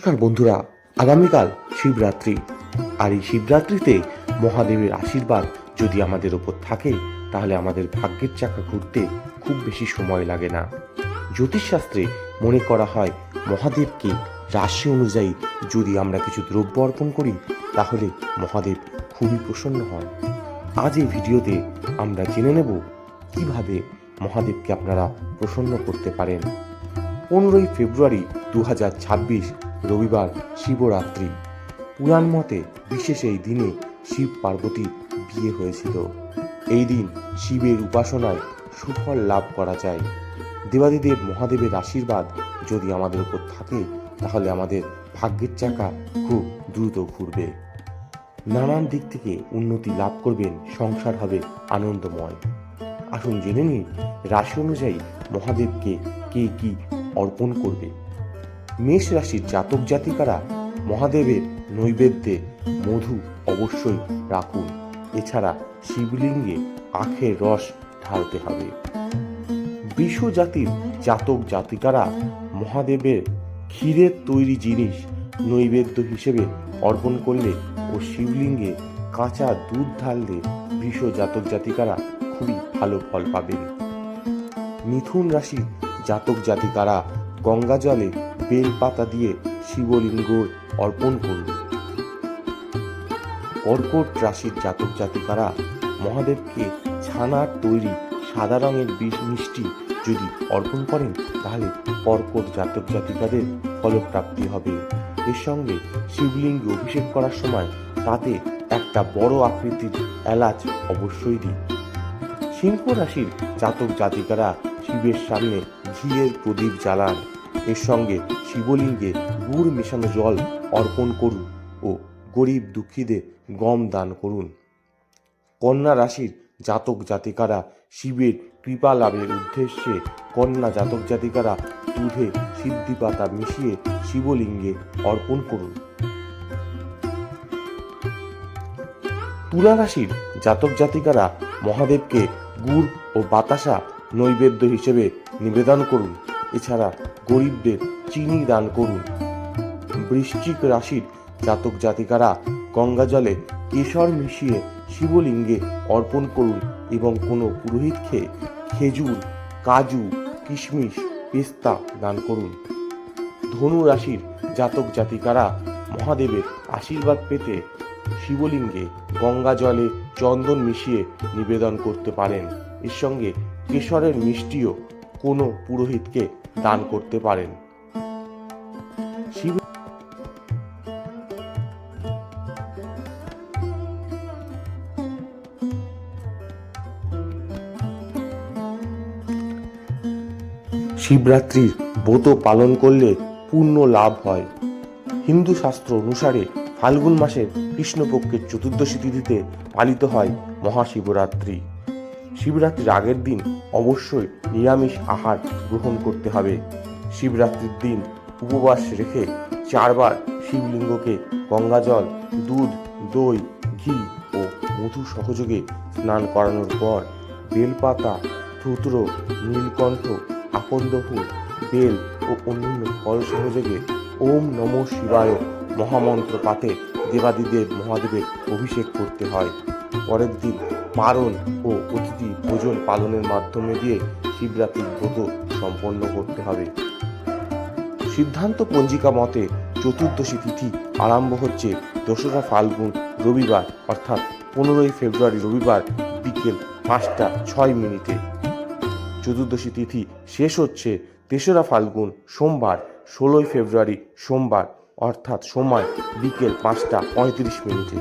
নমস্কার বন্ধুরা, আগামীকাল শিবরাত্রি। আর এই শিবরাত্রিতে মহাদেবের আশীর্বাদ যদি আমাদের ওপর থাকে তাহলে আমাদের ভাগ্যের চাকা ঘুরতে খুব বেশি সময় লাগে না। জ্যোতিষশাস্ত্রে মনে করা হয় মহাদেবকে রাশি অনুযায়ী যদি আমরা কিছু দ্রব্য অর্পণ করি তাহলে মহাদেব খুবই প্রসন্ন হন। আজ এই ভিডিওতে আমরা জেনে নেব কিভাবে মহাদেবকে আপনারা প্রসন্ন করতে পারেন। 15ই ফেব্রুয়ারি 2026 রবিবার শিবরাত্রি। পুরাণ মতে বিশেষ এই দিনে শিব পার্বতীর বিয়ে হয়েছিল। এই দিন শিবের উপাসনায় সুফল লাভ করা যায়। দেবাদিদেব মহাদেবের আশীর্বাদ যদি আমাদের উপর থাকে তাহলে আমাদের ভাগ্যের চাকা খুব দ্রুত ঘুরবে, নানান দিক থেকে উন্নতি লাভ করবেন, সংসার হবে আনন্দময়। আসুন জেনে নিন রাশি অনুযায়ী মহাদেবকে কে কি অর্পণ করবে। মেষ রাশির জাতক জাতিকারা মহাদেবের নৈবেদ্যে মধু অবশ্যই রাখুন। এছাড়া শিবলিঙ্গে আখের রস ঢালতে হবে। বৃষ জাতির জাতক জাতিকারা মহাদেবের ক্ষীরের তৈরি জিনিস নৈবেদ্য হিসেবে অর্পণ করলে ও শিবলিঙ্গে কাঁচা দুধ ঢাললে বৃষ জাতক জাতিকারা খুবই ভালো ফল পাবেন। মিথুন রাশির জাতক জাতিকারা গঙ্গা জলে বেলপাতা দিয়ে শিবলিঙ্গ অর্পণ করুন। কর্কট রাশির জাতক জাতিকারা মহাদেবকে ছানার তৈরি সাদা রঙের মিষ্টি যদি অর্পণ করেন তাহলে কর্কট জাতক জাতিকাদের ফলপ্রাপ্তি হবে। এর সঙ্গে শিবলিঙ্গে অভিষেক করার সময় তাতে একটা বড় আকৃতির এলাচ অবশ্যই দিন। সিংহ রাশির জাতক জাতিকারা শিবের সামনে ঘিয়ের প্রদীপ জ্বালান। এর সঙ্গে শিবলিঙ্গে গুড় মেশানো জল অর্পণ করুন ও গরিব দুঃখীদের গম দান করুন। কন্যা রাশির জাতক জাতিকারা শিবের কৃপা লাভের উদ্দেশ্যে কন্যা জাতক জাতিকারা দুধে সিদ্ধি পাতা মিশিয়ে শিবলিঙ্গে অর্পণ করুন। তুলা রাশির জাতক জাতিকারা মহাদেবকে গুড় ও বাতাসা নৈবেদ্য হিসেবে নিবেদন করুন। এছাড়া গরিবদের চিনি দান করুন। বৃশ্চিক রাশির জাতক জাতিকারা গঙ্গা জলে কেশর মিশিয়ে শিবলিঙ্গে অর্পণ করুন এবং কোনো পুরোহিতকে খেজুর, কাজু, কিশমিশ, পেস্তা দান করুন। ধনু রাশির জাতক জাতিকারা মহাদেবের আশীর্বাদ পেতে শিবলিঙ্গে গঙ্গা জলে চন্দন মিশিয়ে নিবেদন করতে পারেন। এর সঙ্গে কেশরের মিষ্টিও কোনো পুরোহিতকে দান করতে পারেন। শিবরাত্রির ব্রত পালন করলে পূর্ণ লাভ হয়। হিন্দু শাস্ত্র অনুসারে ফাল্গুন মাসের কৃষ্ণপক্ষের চতুর্দশী তিথিতে পালিত হয় মহাশিবরাত্রি। শিবরাত্রির আগের দিন অবশ্যই নিরামিষ আহার গ্রহণ করতে হবে। শিবরাত্রির দিন উপবাস রেখে 4 বার শিবলিঙ্গকে গঙ্গাজল, দুধ, দই, ঘি ও মধু সহযোগে স্নান করানোর পর বেলপাতা, ধুত্র, নীলকণ্ঠ, আকন্দ ফুল, বেল ও অন্যান্য ফল সহযোগে ওম নমঃ শিবায় মহামন্ত্র পাঠে দেবাদিদেব মহাদেবের অভিষেক করতে হয়। পরের দিন পারণ ও অতিথি ভোজন পালনের মাধ্যমে দিয়ে শিবরাত্রির ব্রত সম্পন্ন করতে হবে। সিদ্ধান্ত পঞ্জিকা মতে চতুর্দশী তিথি আরম্ভ হচ্ছে 2রা ফাল্গুন রবিবার অর্থাৎ 15ই ফেব্রুয়ারি রবিবার বিকেল 5টা 6 মিনিটে। চতুর্দশী তিথি শেষ হচ্ছে 3রা ফাল্গুন সোমবার 16ই ফেব্রুয়ারি সোমবার অর্থাৎ সময় বিকেল 5টা 35 মিনিটে।